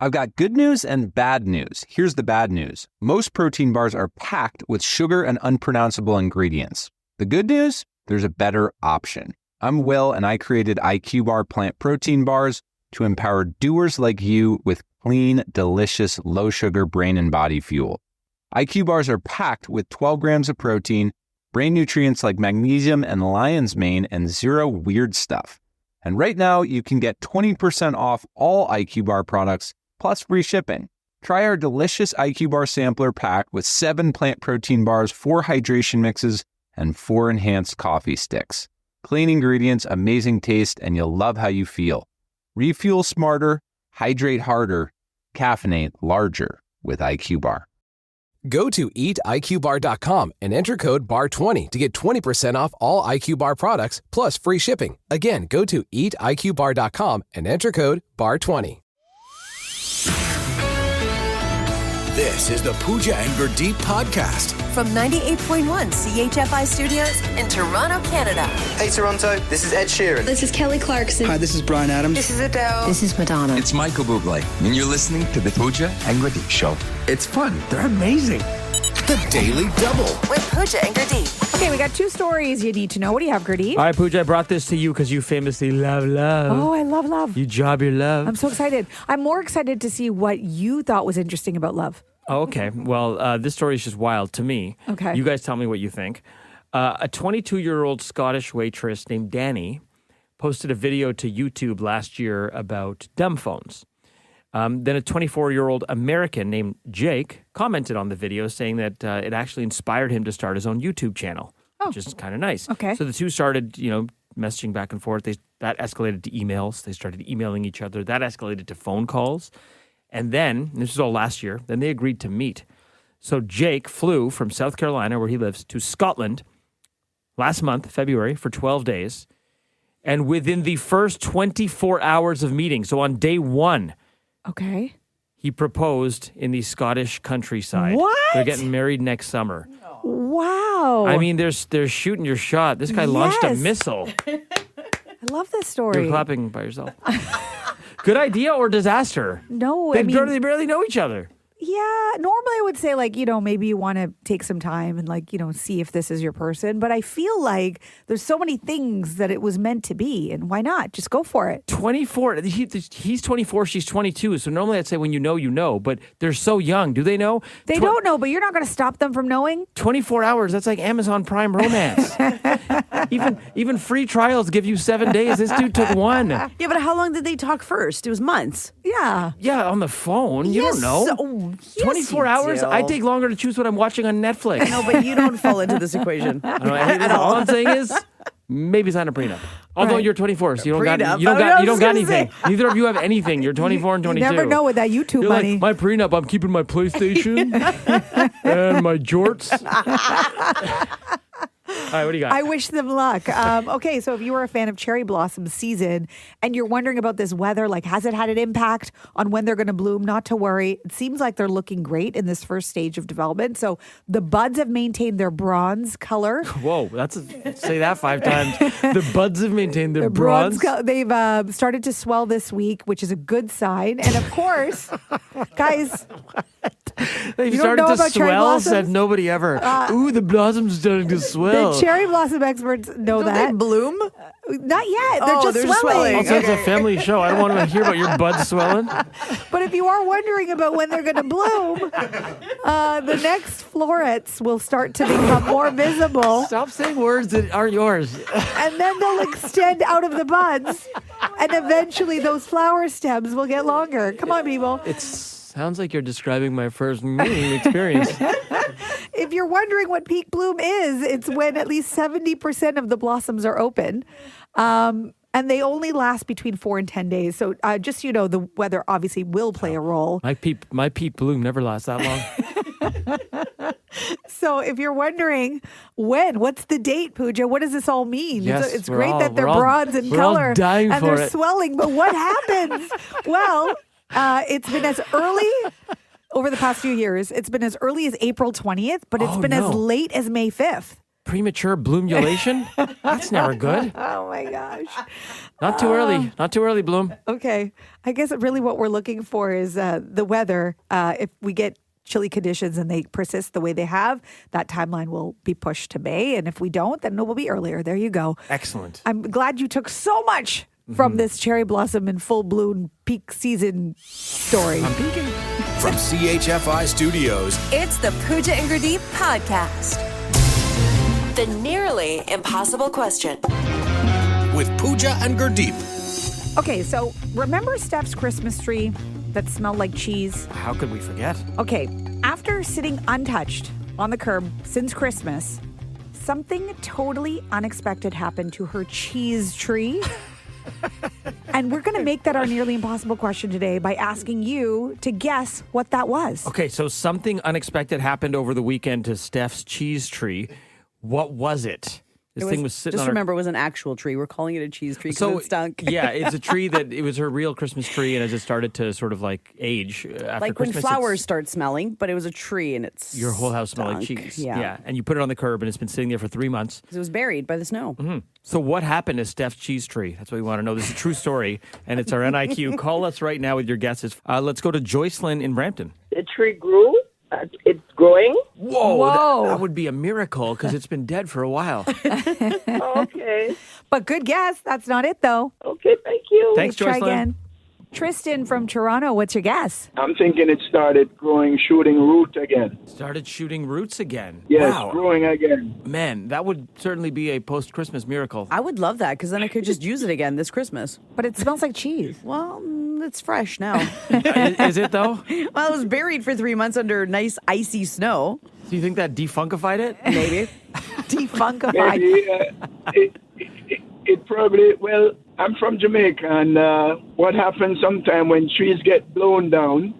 I've got good news and bad news. Here's the bad news. Most protein bars are packed with sugar and unpronounceable ingredients. The good news? There's a better option. I'm Will, and I created IQ Bar plant protein bars to empower doers like you with clean, delicious, low-sugar brain and body fuel. IQ bars are packed with 12 grams of protein, brain nutrients like magnesium and lion's mane, and zero weird stuff. And right now, you can get 20% off all IQ Bar products, plus free shipping. Try our delicious IQ Bar sampler pack with 7 plant protein bars, 4 hydration mixes, and 4 enhanced coffee sticks. Clean ingredients, amazing taste, and you'll love how you feel. Refuel smarter, hydrate harder, caffeinate larger with IQ Bar. Go to eatiqbar.com and enter code BAR20 to get 20% off all IQ Bar products plus free shipping. Again, go to eatiqbar.com and enter code BAR20. This is the Pooja and Gurdeep podcast. From 98.1 CHFI Studios in Toronto, Canada. Hey Toronto, this is Ed Sheeran. This is Kelly Clarkson. Hi, this is Bryan Adams. This is Adele. This is Madonna. It's Michael Bublé, and you're listening to the Pooja and Gurdeep Show. It's fun. They're amazing. The Daily Double. With Pooja and Gurdeep. Okay, we got 2 stories you need to know. What do you have, Gurdeep? All right, Pooja, I brought this to you because you famously love love. Oh, I love love. You job your love. I'm so excited. I'm more excited to see what you thought was interesting about love. Oh, okay. Well, this story is just wild to me. Okay. You guys tell me what you think. A 22-year-old Scottish waitress named Danny posted a video to YouTube last year about dumb phones. Then a 24-year-old American named Jake commented on the video saying that it actually inspired him to start his own YouTube channel, which is kind of nice. Okay. So the two started, messaging back and forth. That escalated to emails. They started emailing each other. That escalated to phone calls. And then, this was all last year, then they agreed to meet. So Jake flew from South Carolina, where he lives, to Scotland last month, February, for 12 days. And within the first 24 hours of meeting, so on day 1, okay, he proposed in the Scottish countryside. What? They're getting married next summer. Wow. I mean, they're shooting your shot. This guy launched a missile. I love this story. You're clapping by yourself. Good idea or disaster? No, they barely know each other. Yeah, normally I would say maybe you want to take some time and see if this is your person. But I feel like there's so many things that it was meant to be. And why not? Just go for it. 24. He's 24. She's 22. So normally I'd say when you know. But they're so young. Do they know? They don't know, but you're not going to stop them from knowing. 24 hours. That's like Amazon Prime romance. even free trials give you 7 days. This dude took 1. Yeah, but how long did they talk first? It was months. Yeah. Yeah, on the phone. You don't know. Yes, 24 hours? I take longer to choose what I'm watching on Netflix. No, but you don't fall into this equation. All I'm saying is maybe sign a prenup. Although you're 24, so you don't got anything. Neither of you have anything. You're 24 and 22. You never know with that YouTube you're money. Like, my prenup, I'm keeping my PlayStation and my jorts. All right, what do you got? I wish them luck. Okay, so if you were a fan of cherry blossom season and you're wondering about this weather, has it had an impact on when they're going to bloom? Not to worry. It seems like they're looking great in this first stage of development. So the buds have maintained their bronze color. Whoa, say that 5 times. The buds have maintained their bronze. They've started to swell this week, which is a good sign. And of course, guys, they've started to swell. Said nobody ever. Ooh, the blossoms starting to swell. The cherry blossom experts know Don't that. they bloom? Not yet. They're just swelling. Also, it's a family show. I don't want to hear about your buds swelling. But if you are wondering about when they're going to bloom, the next florets will start to become more visible. Stop saying words that aren't yours. And then they'll extend out of the buds. And eventually those flower stems will get longer. Come on, people. It sounds like you're describing my first meeting experience. If you're wondering what peak bloom is, it's when at least 70% of the blossoms are open. And they only last between 4 and 10 days. So just so you know, the weather obviously will play a role. My peak bloom never lasts that long. So if you're wondering what's the date, Pooja? What does this all mean? Yes, it's great that they're bronze in color and they're swelling. But what happens? Well, it's been as early over the past few years. It's been as early as April 20th, but it's been as late as May 5th. premature bloomulation? That's never good. Oh my gosh. Not too early. Not too early, Bloom. Okay. I guess really what we're looking for is the weather. If we get chilly conditions and they persist the way they have, that timeline will be pushed to May. And if we don't, then it will be earlier. There you go. Excellent. I'm glad you took so much from this cherry blossom in full bloom peak season story. I'm peeking. From CHFI Studios, It's the Pooja and Gurdeep podcast. The nearly impossible question. with Pooja and Gurdeep. Okay, so remember Stef's Christmas tree that smelled like cheese? How could we forget? Okay, after sitting untouched on the curb since Christmas, something totally unexpected happened to her cheese tree. And we're going to make that our nearly impossible question today by asking you to guess what that was. Okay, so something unexpected happened over the weekend to Steph's cheese tree. What was it? This thing was sitting Just on her... remember, it was an actual tree. We're calling it a cheese tree because it stunk. Yeah, it's a tree that it was her real Christmas tree, and as it started to sort of like age after Like Christmas, when flowers start smelling, but it was a tree and it's your whole house smelled like cheese. Yeah. And you put it on the curb, and it's been sitting there for 3 months. 'Cause it was buried by the snow. So what happened to Steph's cheese tree? That's what we want to know. This is a true story, and it's our NIQ. Call us right now with your guesses. Let's go to Joycelyn in Brampton. The tree grew. It's growing. Whoa. That would be a miracle because it's been dead for a while. Okay. But good guess. That's not it, though. Okay, thank you. Thanks, Try Joycelyn. again. Tristan from Toronto, what's your guess? I'm thinking it started growing, shooting root again. Started shooting roots again. Yes, Wow. growing again. Man, that would certainly be a post-Christmas miracle. I would love that because then I could just use it again this Christmas. But it smells like cheese. Well, it's fresh now. Is it, though? Well, it was buried for 3 months under nice icy snow. Do you think that defunkified it? Maybe. Defunkified. Maybe it probably, well, I'm from Jamaica, and what happens sometimes when trees get blown down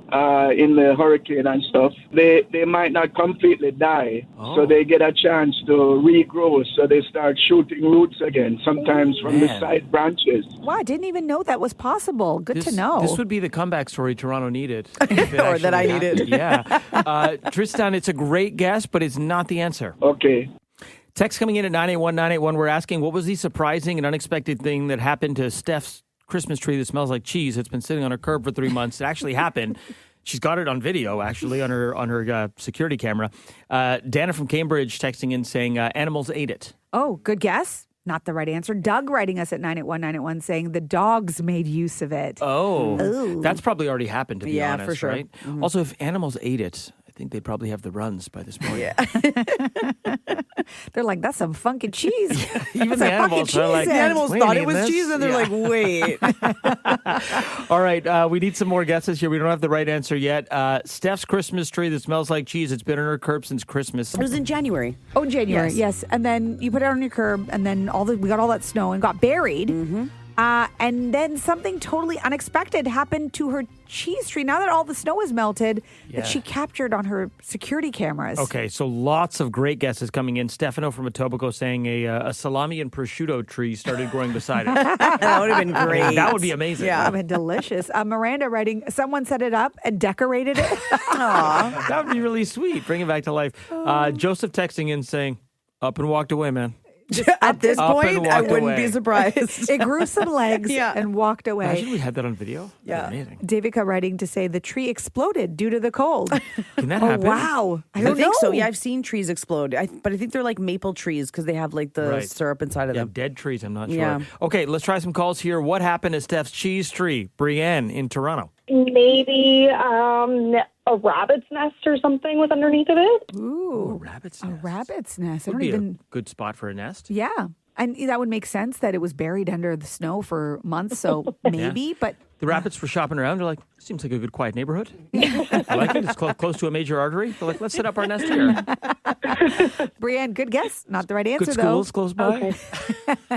in the hurricane and stuff, they might not completely die, so they get a chance to regrow, so they start shooting roots again, sometimes from the side branches. Wow, I didn't even know that was possible. Good to know. This would be the comeback story Toronto needed. Or that I needed. Yeah. Tristan, it's a great guess, but it's not the answer. Okay. Text coming in at 981-981. We're asking, what was the surprising and unexpected thing that happened to Steph's Christmas tree that smells like cheese? It's been sitting on her curb for 3 months. It actually happened. She's got it on video, actually, on her security camera. Dana from Cambridge texting in saying animals ate it. Oh, good guess. Not the right answer. Doug writing us at 981-981 saying the dogs made use of it. Oh, Ooh. That's probably already happened, to be Yeah, honest, for sure. right? Mm-hmm. Also, if animals ate it, I think they'd probably have the runs by this point. Yeah. They're like, that's some funky cheese. Even That's the a fucking animals are like, cheese The in. animals "Wait, thought it eating was this?" cheese and they're Yeah. like, wait. All right, we need some more guesses here. We don't have the right answer yet. Steph's Christmas tree that smells like cheese. It's been on her curb since Christmas. It was in January. Oh, in January, Yes. yes. And then you put it on your curb, and then we got all that snow and got buried. Mm-hmm. And then something totally unexpected happened to her cheese tree. Now that all the snow is melted, that she captured on her security cameras. Okay, so lots of great guesses coming in. Stefano from Etobicoke saying a salami and prosciutto tree started growing beside it. That would have been great. That would be amazing. Yeah. That would have been delicious. Miranda writing, someone set it up and decorated it. Aw. That would be really sweet. Bring it back to life. Joseph texting in saying, up and walked away, man. At this Up and point, I walked wouldn't away. be surprised. It grew some legs Yeah. and walked away. Imagine we had that on video. Yeah. That'd be amazing. Davica writing to say the tree exploded due to the cold. Can that Oh, happen? wow. I I don't think know. so. Yeah, I've seen trees explode. But I think they're like maple trees because they have like the Right. syrup inside of Yeah, them. dead trees, I'm not sure. Yeah. Okay, let's try some calls here. What happened to Steph's cheese tree? Brienne in Toronto. Maybe a rabbit's nest or something was underneath of it. Ooh, Rabbit's a nest. rabbit's nest. I Would don't be even. a good spot for a nest. Yeah. And that would make sense that it was buried under the snow for months. So maybe, but The rabbits were shopping around. They're like, seems like a good quiet neighborhood. I like it. It's close to a major artery. They're like, let's set up our nest here. Brienne, good guess. Not the right answer, Good though. schools close by. Okay.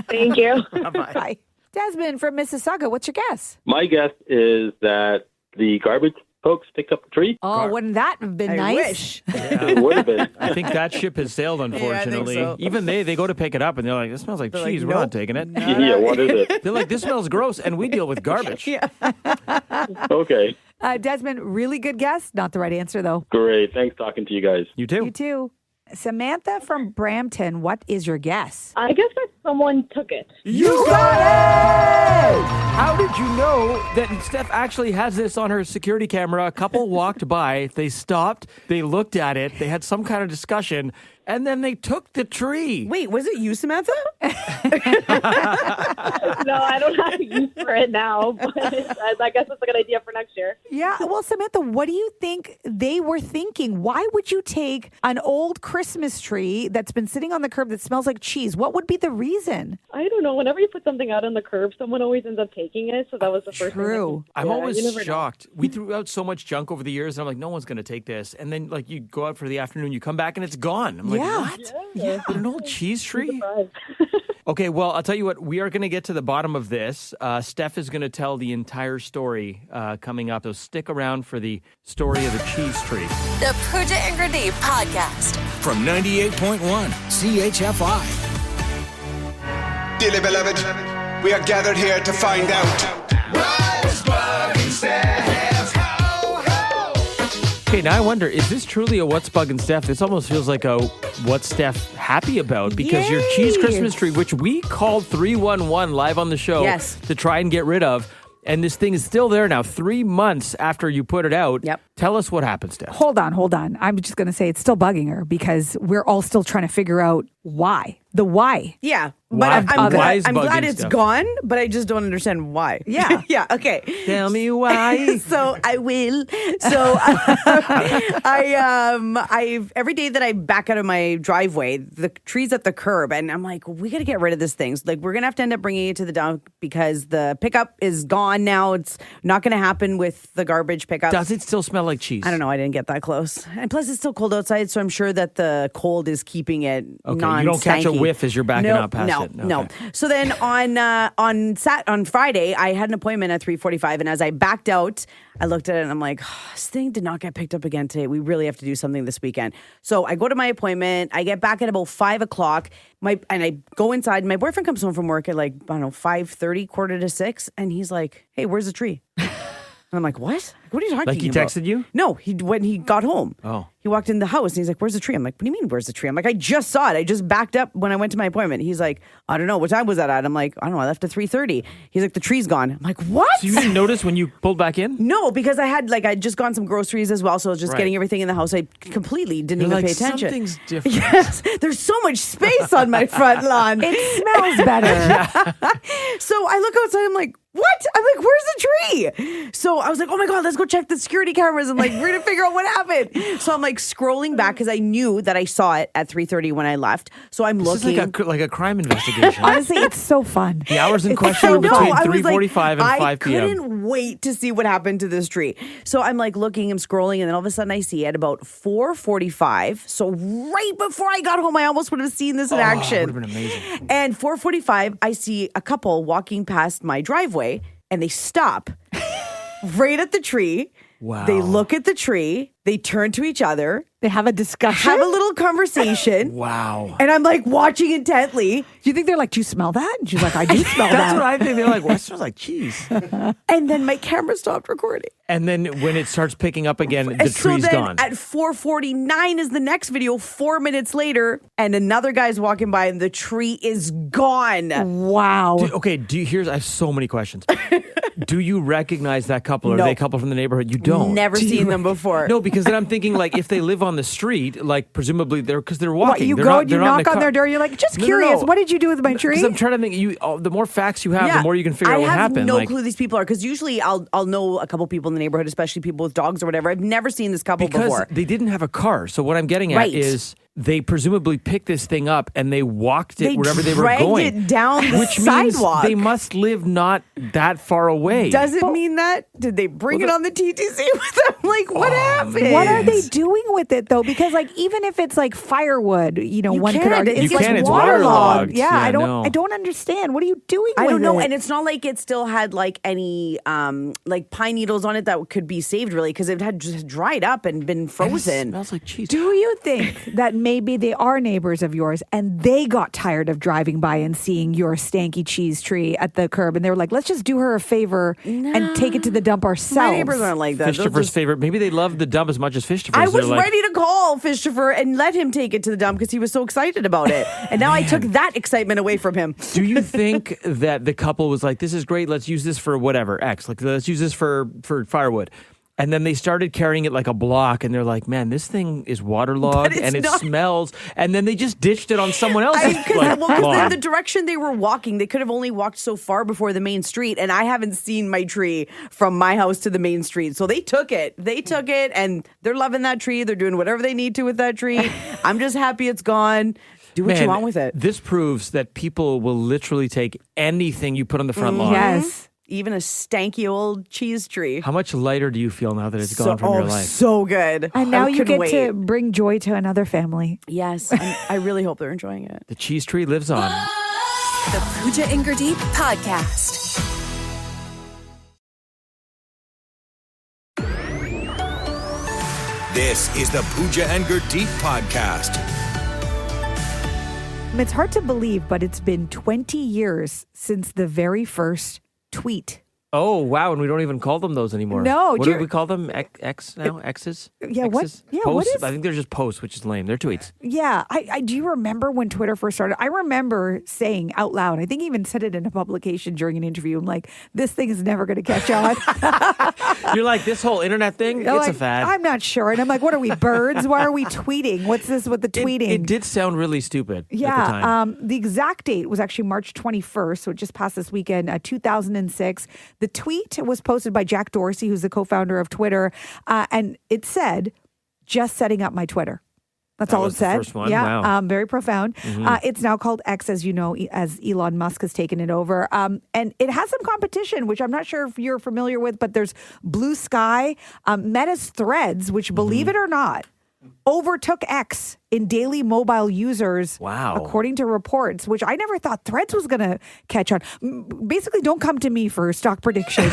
Thank you. Bye-bye. Bye. Desmond from Mississauga, what's your guess? My guess is that the garbage folks picked up the tree. Oh, wouldn't that have been I nice? wish. It would have been. I think that ship has sailed, unfortunately. so. Even they go to pick it up, and they're like, this smells like They're cheese. like, We're not nope. taking it. Yeah, what is it? They're like, this smells gross, and we deal with garbage. Yeah. Okay, Desmond, really good guess. Not the right answer, though. great. Thanks talking to you guys. You too. You too. Samantha from Brampton, what is your guess? I guess that someone took it. You got it! How did you know that Steph actually has this on her security camera? A couple walked by, they stopped, they looked at it, they had some kind of discussion, and then they took the tree. Wait, was it you, Samantha? No, I don't have use for it now, but I guess it's a good idea for next year. Yeah. Well, Samantha, what do you think they were thinking? Why would you take an old Christmas tree that's been sitting on the curb that smells like cheese? What would be the reason? I don't know. Whenever you put something out on the curb, someone always ends up taking it. So that was the first True. thing. I'm always you never know. shocked. We threw out so much junk over the years, and I'm like, no one's going to take this. And then, like, you go out for the afternoon, you come back, and it's gone. I'm like, what? Yeah. But an old cheese tree? Surprised. Okay, well, I'll tell you what. We are going to get to the bottom of this. Steph is going to tell the entire story coming up. So stick around for the story of the cheese tree. The Pooja and Grenade Podcast. From 98.1 CHFI. Dearly beloved, we are gathered here to find out. Okay, now I wonder, is this truly a What's Bugging Steph? This almost feels like a What's Steph happy about, because your cheese Christmas tree, which we called 311 live on the show to try and get rid of, and this thing is still there now, 3 months after you put it out. Yep. Tell us what happened, Steph. Hold on. I'm just going to say it's still bugging her because we're all still trying to figure out why. The why. Yeah. Why? But I'm Why is glad bugging it's stuff? gone, but I just don't understand why. Yeah. Yeah. Okay. Tell me why. So I will. So I every day that I back out of my driveway, the tree's at the curb, and I'm like, we got to get rid of this thing. So, like, we're gonna have to end up bringing it to the dump because the pickup is gone now. It's not gonna happen with the garbage pickup. Does it still smell like cheese? I don't know. I didn't get that close, and plus it's still cold outside, so I'm sure that the cold is keeping it Okay, you don't catch a whiff as you're backing up past it. No. So then on Friday, I had an appointment at 3:45, and as I backed out, I looked at it and I'm like, this thing did not get picked up again today. We really have to do something this weekend. So I go to my appointment. I get back at about 5 o'clock. And I go inside. My boyfriend comes home from work at 5:30, 5:45, and he's like, hey, where's the tree? And I'm like, what? What are you talking about? Like he texted you? No, when he got home. Oh. He walked in the house and he's like, where's the tree? I'm like, what do you mean, where's the tree? I'm like, I just saw it. I just backed up when I went to my appointment. He's like, I don't know. What time was that at? I'm like, I don't know. I left at 3:30. He's like, the tree's gone. I'm like, what? So you didn't notice when you pulled back in? No, because I'd just gone some groceries as well. So I was just getting everything in the house. I completely didn't even pay attention. Something's different. Yes. There's so much space on my front lawn. It smells better. So I look outside. I'm like, what? I'm like, where's the tree? So I was like, oh my God, let's go check the security cameras. I'm like, we're going to figure out what happened. So I'm like scrolling back because I knew that I saw it at 3:30 when I left. So I'm looking. This is like a crime investigation. Honestly, it's so fun. The hours in question were between 3:45 and 5 p.m. I couldn't wait to see what happened to this tree. So I'm like looking, I'm scrolling, and then all of a sudden I see at about 4:45. So right before I got home, I almost would have seen this in action. It would have been amazing. And 4:45, I see a couple walking past my driveway, and they stop right at the tree. Wow. They look at the tree. They turn to each other. They have a discussion. Have a little conversation. Wow. And I'm like watching intently. Do you think they're like, do you smell that? And she's like, I do smell that. That's what I think. They're like, well, it smells like cheese. And then my camera stopped recording. And then when it starts picking up again, the So tree's then gone. at 4:49 is the next video, 4 minutes later, and another guy's walking by and the tree is gone. Wow. I have so many questions. Do you recognize that couple? Are No. they a couple from the neighborhood? You don't. Never seen them before. No, because then I'm thinking, like, if they live on the street, like, presumably they're walking. What, you They're go not- and you they're not in knock the on car. their door, you're like, just No, curious, no. what did you do with my tree? Because I'm trying to think, the more facts you have, the more you can figure out what I have happened. no Like, clue who these people are, because usually I'll know a couple people in the neighborhood, especially people with dogs or whatever. I've never seen this couple because before. they didn't have a car. So what I'm getting at Right. is they presumably picked this thing up and they walked it They wherever they were dragged going. it down the which sidewalk. means they must live not that far away. Does it mean that? Did they bring it on the TTC with them? Like, what happened? What are they doing with it though? Because like even if it's like firewood, one could argue You it's like can, it's waterlogged. waterlogged. Yeah, Yeah, I no. don't understand. What are you doing I with don't know. it? And it's not like it still had like any like pine needles on it. it that could be saved, really, because it had just dried up and been frozen. It smells like cheese. Do you think that maybe they are neighbors of yours and they got tired of driving by and seeing your stanky cheese tree at the curb, and they were like, let's just do her a favor and take it to the dump ourselves? My neighbors aren't like that. Fishtifer's favorite. Maybe they love the dump as much as Fishtifer's. I was ready to call Fishtifer and let him take it to the dump because he was so excited about it. And now I took that excitement away from him. Do you think that the couple was like, this is great, let's use this for whatever, X, like let's use this for firewood? And then they started carrying it like a block, and they're like, man, this thing is waterlogged and it smells. And then they just ditched it on someone else's Because lawn. the direction they were walking, they could have only walked so far before the main street. And I haven't seen my tree from my house to the main street. So they took it. And they're loving that tree. They're doing whatever they need to with that tree. I'm just happy it's gone. Do what you want with it. This proves that people will literally take anything you put on the front lawn. Yes. Even a stanky old cheese tree. How much lighter do you feel now that it's gone from your life? So good. And now you couldn't get to bring joy to another family. Yes. I really hope they're enjoying it. The cheese tree lives on. The Pooja and Gurdeep Podcast. This is the Pooja and Gurdeep Podcast. It's hard to believe, but it's been 20 years since the very first tweet. Oh, wow. And we don't even call them those anymore. No. What do we call them? X now? X's? Yeah, what? X's? Yeah, posts? what is? I think they're just posts, which is lame. They're tweets. Yeah. I do you remember when Twitter first started? I remember saying out loud, I think I even said it in a publication during an interview. I'm like, this thing is never going to catch on. You're like, this whole internet thing, it's like, a fad. I'm not sure. And I'm like, what are we, birds? Why are we tweeting? What's this with the tweeting? It did sound really stupid at the Yeah. time. The exact date was actually March 21st, so it just passed this weekend, 2006. The tweet was posted by Jack Dorsey, who's the co-founder of Twitter, and it said, just setting up my Twitter. That's all it said. The first one? Yeah, Wow. very profound. It's now called X, as you know, as Elon Musk has taken it over. And it has some competition, which I'm not sure if you're familiar with, but there's Blue Sky, Meta's Threads, which, believe it or not, overtook X in daily mobile users, according to reports, which I never thought Threads was going to catch on. Basically, don't come to me for stock predictions.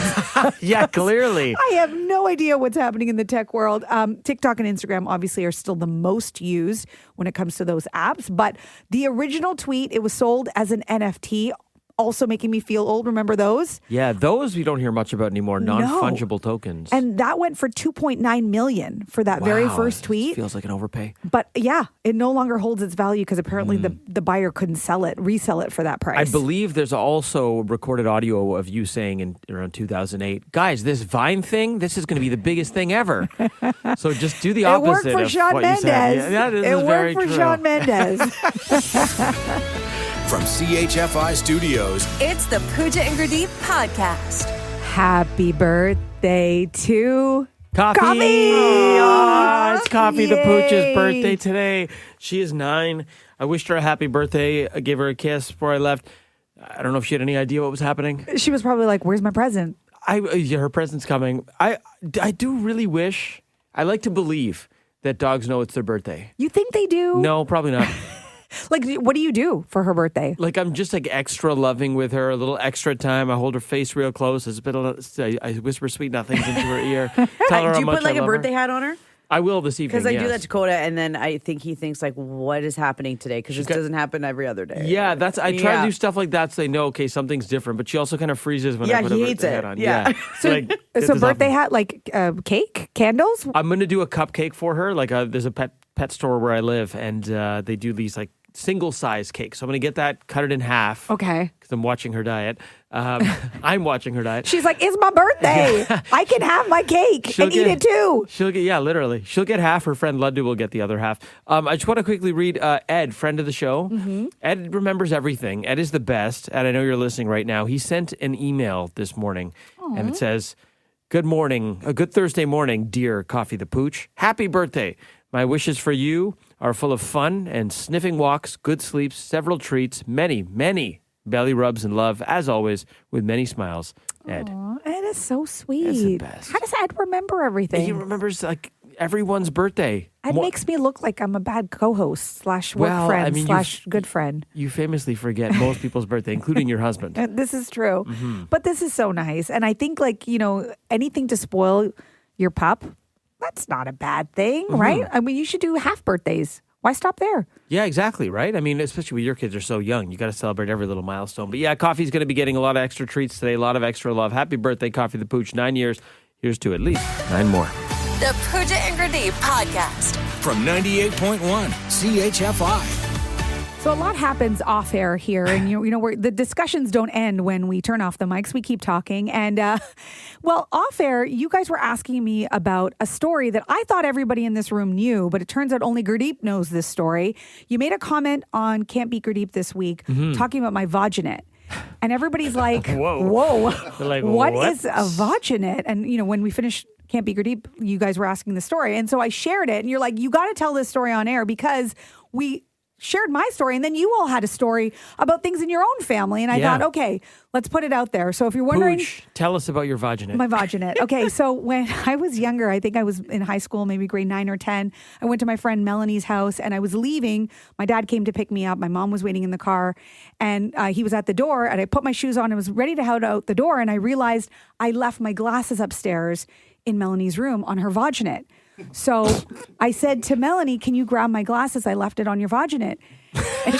Yeah, clearly. I have no idea what's happening in the tech world. TikTok and Instagram obviously are still the most used when it comes to those apps. But the original tweet, it was sold as an NFT, also making me feel old. Remember those? Yeah, those we don't hear much about anymore. Non-fungible tokens. And that went for $2.9 million for that very first tweet. Feels like an overpay. But yeah, it no longer holds its value because apparently the buyer couldn't resell it for that price. I believe there's also recorded audio of you saying in around 2008, guys, this Vine thing, this is going to be the biggest thing ever. So just do the opposite. It worked for of Shawn what Mendes. You said. Yeah, this it is very worked for true. Shawn Mendes. From CHFI Studios, It's the Pooja and Gurdeep Podcast. Happy birthday to Coffee! Oh, it's Coffee, the Pooch's birthday today. She is 9. I wished her a happy birthday. I gave her a kiss before I left. I don't know if she had any idea what was happening. She was probably like, where's my present? Her present's coming. I do really wish, I like to believe that dogs know it's their birthday. You think they do? No, probably not. Like, what do you do for her birthday? Like, I'm just like extra loving with her, a little extra time. I hold her face real close. I whisper sweet nothings into her ear. Tell her Do how you much put like I a love her. birthday hat on her? I will this evening. Because I do yes. that to Coda, and then I think he thinks like, "What is happening today?" Because this doesn't happen every other day. Yeah, I try to do stuff like that so they know, okay, something's different. But she also kind of freezes when I put he a hates birthday it. hat on. Yeah. So birthday hat, like cake, candles? I'm going to do a cupcake for her. Like there's a pet store where I live, and they do these like single size cakes. So I'm going to get that, cut it in half. Okay. Because I'm watching her diet. I'm watching her diet. She's like, it's my birthday. I can have my cake and eat it too. Literally. She'll get half. Her friend Luddu will get the other half. I just want to quickly read Ed, friend of the show. Mm-hmm. Ed remembers everything. Ed is the best. And I know you're listening right now. He sent an email this morning. And it says, good morning, a good Thursday morning, dear Coffee the Pooch. Happy birthday. My wishes for you are full of fun and sniffing walks, good sleeps, several treats, many, many belly rubs and love, as always, with many smiles. Ed. Aww, Ed is so sweet. That's the best. How does Ed remember everything? He remembers like everyone's birthday. It makes me look like I'm a bad co-host / work friend / good friend. You famously forget most people's birthday, including your husband. This is true. But this is so nice. And I think anything to spoil your pup, that's not a bad thing, right? I mean, you should do half birthdays. Why stop there? Yeah, exactly, right? I mean, especially when your kids are so young, you got to celebrate every little milestone. But yeah, Coffee's going to be getting a lot of extra treats today, a lot of extra love. Happy birthday, Coffee the Pooch. 9 years. Here's to at least 9 more. The Pooja and Gurdeep Podcast. From 98.1 CHFI. So a lot happens off air here, and the discussions don't end when we turn off the mics. We keep talking, and off air, you guys were asking me about a story that I thought everybody in this room knew, but it turns out only Gurdeep knows this story. You made a comment on Can't Beat Gurdeep this week, talking about my vaginet. And everybody's like, whoa. They're like, what is a vaginet? And, when we finished Can't Be Gurdeep, you guys were asking the story. And so I shared it. And you're like, you got to tell this story on air because we shared my story. And then you all had a story about things in your own family. And I thought, okay, let's put it out there. So if you're wondering. Pooch, tell us about your vaginet. My vaginet. Okay. So when I was younger, I think I was in high school, maybe grade 9 or 10. I went to my friend Melanie's house and I was leaving. My dad came to pick me up. My mom was waiting in the car and he was at the door and I put my shoes on and was ready to head out the door. And I realized I left my glasses upstairs in Melanie's room on her vaginet. So I said to Melanie, can you grab my glasses? I left it on your vaginet. And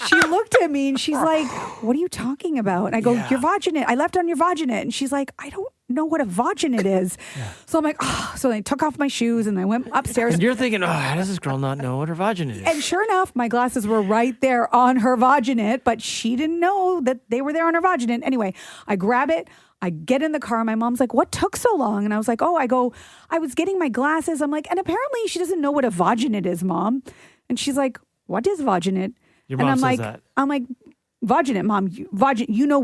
she looked at me and she's like, what are you talking about? And I go, your vaginet. I left it on your vaginet. And she's like, I don't know what a vaginet is. So I'm like, so I took off my shoes and I went upstairs. And you're thinking, how does this girl not know what her vaginet is? And sure enough, my glasses were right there on her vaginet, but she didn't know that they were there on her vaginet. Anyway, I grab it. I get in the car. My mom's like, what took so long? And I was like, I was getting my glasses. I'm like, and apparently she doesn't know what a vaginet is, Mom. And she's like, what is vaginet? Your mom and says that. I'm like, vaginet, Mom.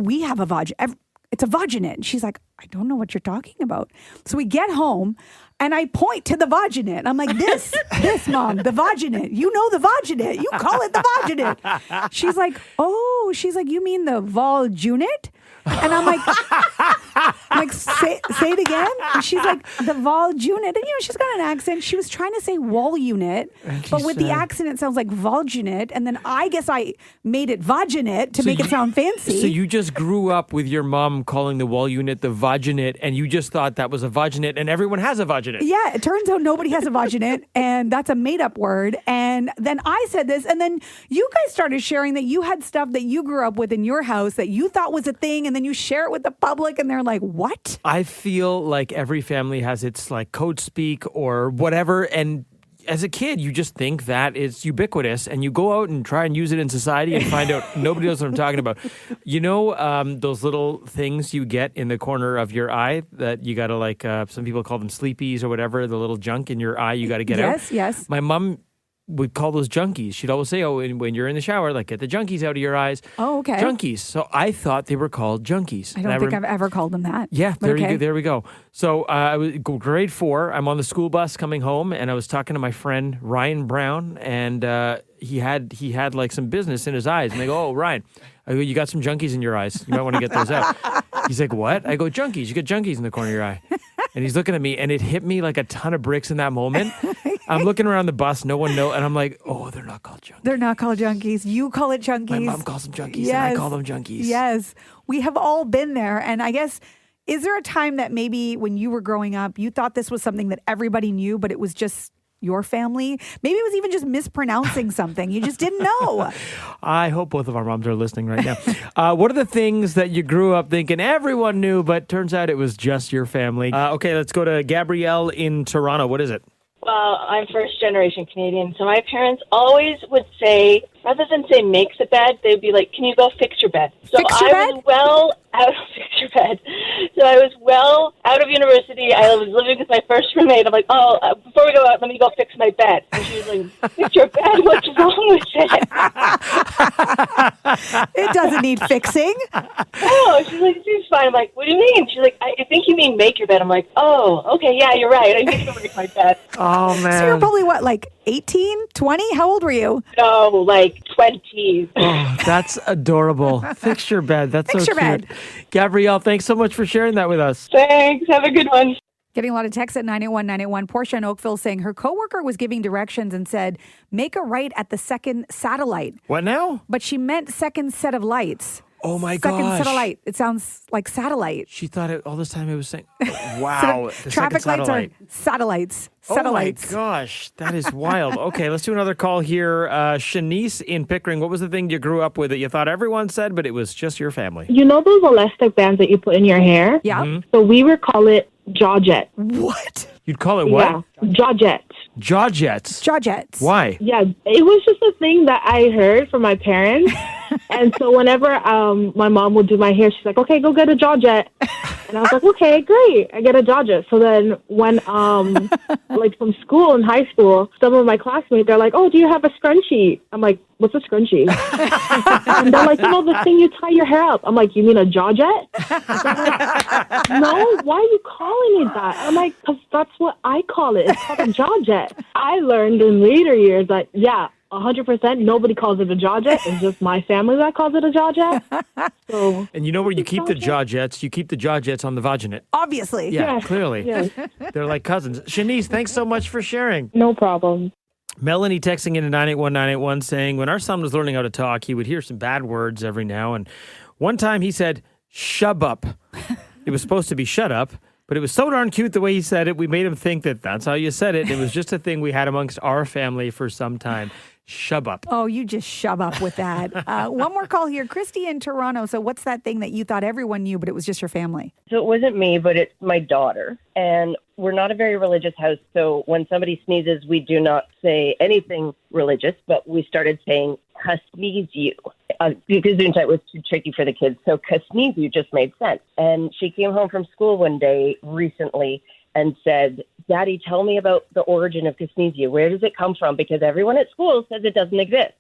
We have a vaginet. It's a vaginet. And she's like, I don't know what you're talking about. So we get home and I point to the vaginet. I'm like, this, Mom, the vaginet. You know the vaginet. You call it the vaginet. She's like, you mean the vaginet? And I'm like, say it again. And she's like, the vol unit. And, she's got an accent. She was trying to say wall unit, but with the accent, it sounds like vulginate. And then I guess I made it vaginet to make it sound fancy. So you just grew up with your mom calling the wall unit the vaginet, and you just thought that was a vaginet, and everyone has a vaginet. Yeah, it turns out nobody has a vaginet, and that's a made-up word. And then I said this, and then you guys started sharing that you had stuff that you grew up with in your house that you thought was a thing, and then you share it with the public and they're like, what? I feel like every family has its like code speak or whatever. And as a kid, you just think that it's ubiquitous and you go out and try and use it in society and find out nobody knows what I'm talking about. Those little things you get in the corner of your eye that you got to some people call them sleepies or whatever, the little junk in your eye you got to get out. Yes. My mom would call those junkies. She'd always say, when you're in the shower, get the junkies out of your eyes. Oh, okay. Junkies. So I thought they were called junkies. I don't think I've ever called them that. Yeah, there we go. So I was grade 4. I'm on the school bus coming home, and I was talking to my friend Ryan Brown, and he had some business in his eyes. And they go, Ryan, I go, you got some junkies in your eyes. You might want to get those out. He's like, what? I go, junkies. You got junkies in the corner of your eye. And he's looking at me, and it hit me like a ton of bricks in that moment. I'm looking around the bus, no one knows, and I'm like, they're not called junkies. They're not called junkies. You call it junkies. My mom calls them junkies, and I call them junkies. Yes, we have all been there. And I guess, is there a time that maybe when you were growing up, you thought this was something that everybody knew, but it was just your family? Maybe it was even just mispronouncing something. You just didn't know. I hope both of our moms are listening right now. What are the things that you grew up thinking everyone knew, but turns out it was just your family? Okay, let's go to Gabrielle in Toronto. What is it? Well, I'm first generation Canadian, so my parents always would say, rather than say makes a bed, they'd be like, can you go fix your bed? So fix your bed? Was well out of fix your bed. So I was well out of university. I was living with my first roommate. I'm like, before we go out, let me go fix my bed. And she was like, fix your bed? What's wrong with it? It doesn't need fixing. Oh, she's like, it's fine. I'm like, what do you mean? She's like, I think you mean make your bed. I'm like, okay, yeah, you're right. I need to make my bed. Oh, man. So you're probably what, 18, 20? How old were you? No, 20s. Oh, that's adorable. Fix your bed. That's Fix so your cute. bed. Gabrielle, thanks so much for sharing that with us. Thanks. Have a good one. Getting a lot of texts at 981-981. Portia in Oakville saying her coworker was giving directions and said, make a right at the second satellite. What now? But she meant second set of lights. Oh my Second gosh. satellite. It sounds like satellite. She thought it all this time it was saying, wow. the Traffic second lights satellite. are satellites. Oh Satellites. my gosh, that is wild. Okay, let's do another call here. Shanice in Pickering, what was the thing you grew up with that you thought everyone said, but it was just your family? You know those elastic bands that you put in your hair? Yeah. Mhm. So we would call it jaw jet. What? You'd call it what? Yeah, jaw jet. Jaw jets. Jaw jets. Why? Yeah, it was just a thing that I heard from my parents. And so whenever my mom would do my hair, she's like, okay, go get a jaw jet. And I was like, okay, great. I get a jaw jet. So then when, like from school in high school, some of my classmates, they're like, oh, do you have a scrunchie? I'm like, what's a scrunchie? And they're like, you know, the thing you tie your hair up. I'm like, you mean a jaw jet? They're like, no, why are you calling it that? I'm like, because that's what I call it. It's called a jaw jet. I learned in later years that, yeah, 100%, nobody calls it a jaw jet. It's just my family that calls it a jaw jet. So, and you know where you keep the jaw jets? You keep the jaw jets on the vaginet. Obviously. Yeah, Yes, clearly. yes. They're like cousins. Shanice, thanks so much for sharing. No problem. Melanie texting in to 981-981 saying, when our son was learning how to talk, he would hear some bad words every now. And one time he said, shub up. It was supposed to be shut up. But it was so darn cute the way he said it. We made him think that that's how you said it. It was just a thing we had amongst our family for some time. Shub up. Oh, you just shove up with that. One more call here. Christy in Toronto. So what's that thing that you thought everyone knew, but it was just your family? So it wasn't me, but it's my daughter. And we're not a very religious house. So when somebody sneezes, we do not say anything religious, but we started saying, "Sneeze you." Because Gesundheit was too tricky for the kids. So sneeze you just made sense. And she came home from school one day recently and said, Daddy, tell me about the origin of Kasneezia. Where does it come from? Because everyone at school says it doesn't exist.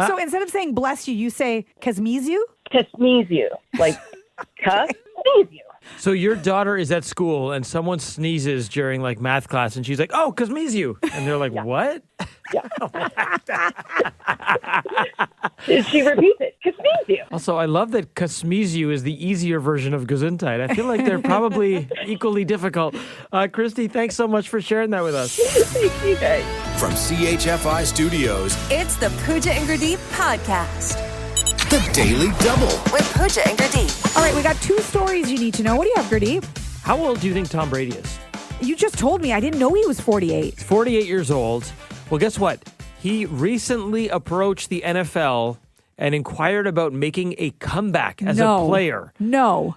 So instead of saying bless you, you say Kasneezu? Kasneezia. Like, Kasneezia. So your daughter is at school and someone sneezes during like math class and she's like, oh, Kasmeezu. And they're like, what? Yeah. She repeats it. Kasmeezu. Also, I love that Kasmeezu is the easier version of Gesundheit. I feel like they're probably equally difficult. Christy, thanks so much for sharing that with us. Thank you guys. From CHFI Studios, It's the Pooja and Gurdeep podcast the Daily Double. with Pooja and Gurdeep. All right, we got two stories you need to know. What do you have, Gurdeep? How old do you think Tom Brady is? You just told me. I didn't know he was 48. 48 years old. Well, guess what? He recently approached the NFL and inquired about making a comeback as a player. No.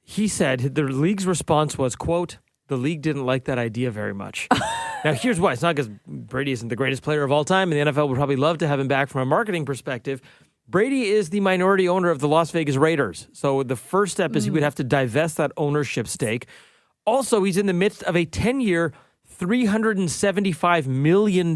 He said the league's response was, quote, the league didn't like that idea very much. Now, here's why. It's not because Brady isn't the greatest player of all time, and the NFL would probably love to have him back from a marketing perspective. Brady is the minority owner of the Las Vegas Raiders. So the first step is he would have to divest that ownership stake. Also, he's in the midst of a 10-year, $375 million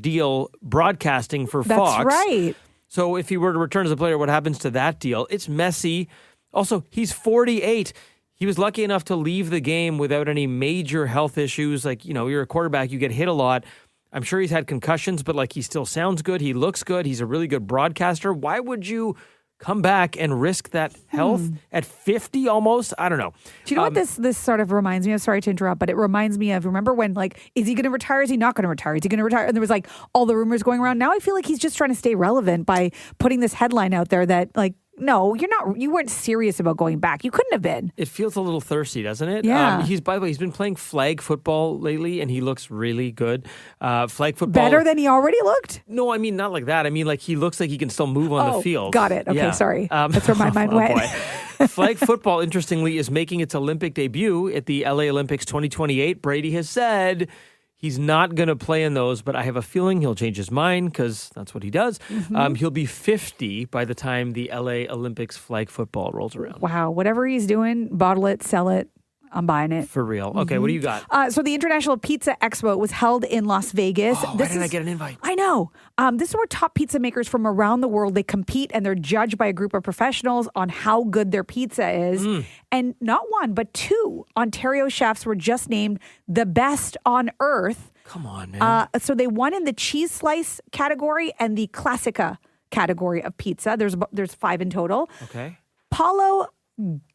deal broadcasting for Fox. That's right. So if he were to return as a player, what happens to that deal? It's messy. Also, he's 48. He was lucky enough to leave the game without any major health issues. Like, you know, you're a quarterback, you get hit a lot. I'm sure he's had concussions, but like he still sounds good. He looks good. He's a really good broadcaster. Why would you come back and risk that health at 50 almost? I don't know. Do you know what this sort of reminds me of? Sorry to interrupt, but it reminds me of, remember when, like, is he going to retire? Is he not going to retire? Is he going to retire? And there was like all the rumors going around. Now I feel like he's just trying to stay relevant by putting this headline out there that, like, no, you weren't serious about going back. You couldn't have been. It feels a little thirsty, doesn't it? Yeah. By the way, he's been playing flag football lately, and he looks really good. Flag football. Better than he already looked? No, I mean, not like that. I mean, like, he looks like he can still move on the field. Got it. Okay, sorry. That's where my mind went. Boy. Flag football, interestingly, is making its Olympic debut at the LA Olympics 2028. Brady has said he's not going to play in those, but I have a feeling he'll change his mind because that's what he does. He'll be 50 by the time the LA Olympics flag football rolls around. Wow. Whatever he's doing, bottle it, sell it. I'm buying it. For real. Okay, what do you got? So the International Pizza Expo was held in Las Vegas. Oh, why didn't I get an invite? I know. This is where top pizza makers from around the world, they compete and they're judged by a group of professionals on how good their pizza is. And not one, but two Ontario chefs were just named the best on earth. Come on, man. So they won in the cheese slice category and the Classica category of pizza. There's 5 in total. Okay. Paulo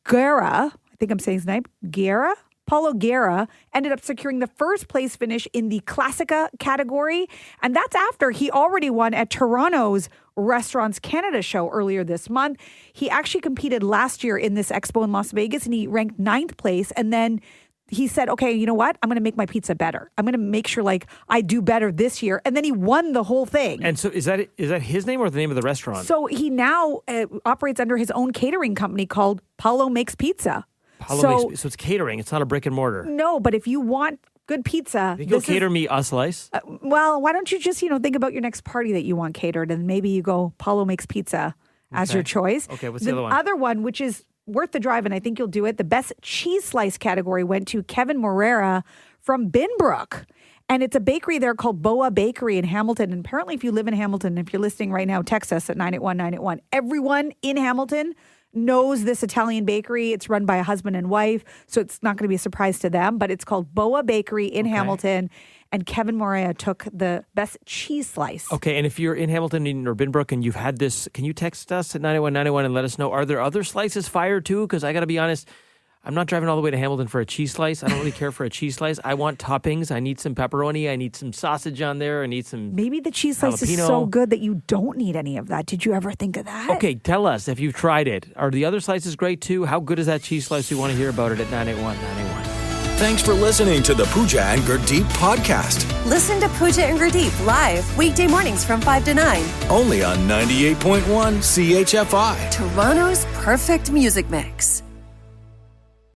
Guerra, I think I'm saying his name, Guerra. Paulo Guerra ended up securing the first place finish in the Classica category. And that's after he already won at Toronto's Restaurants Canada show earlier this month. He actually competed last year in this expo in Las Vegas and he ranked 9th place. And then he said, okay, you know what? I'm going to make my pizza better. I'm going to make sure like I do better this year. And then he won the whole thing. And so is that his name or the name of the restaurant? So he now operates under his own catering company called Paulo Makes Pizza. So it's catering. It's not a brick and mortar. No, but if you want good pizza, you go cater me a slice. Well, why don't you just think about your next party that you want catered, and maybe you go Paulo Makes Pizza as your choice. Okay, what's the other one? The other one, which is worth the drive, and I think you'll do it. The best cheese slice category went to Kevin Morera from Binbrook. And it's a bakery there called Boa Bakery in Hamilton. And apparently, if you live in Hamilton, if you're listening right now, text us at 981-981. Everyone in Hamilton knows this Italian bakery. It's run by a husband and wife, so it's not going to be a surprise to them. But it's called Boa Bakery in Hamilton. And Kevin Morea took the best cheese slice. Okay, and if you're in Hamilton or Binbrook and you've had this, can you text us at 981-981 and let us know, are there other slices fire too? Because I got to be honest, I'm not driving all the way to Hamilton for a cheese slice. I don't really care for a cheese slice. I want toppings. I need some pepperoni. I need some sausage on there. I need some Maybe the cheese slice jalapeno. is so good that you don't need any of that. Did you ever think of that? Okay, tell us if you've tried it. Are the other slices great too? How good is that cheese slice? We want to hear about it at 981-981. Thanks for listening to the Pooja and Gurdeep podcast. Listen to Pooja and Gurdeep live weekday mornings from 5 to 9. Only on 98.1 CHFI. Toronto's perfect music mix.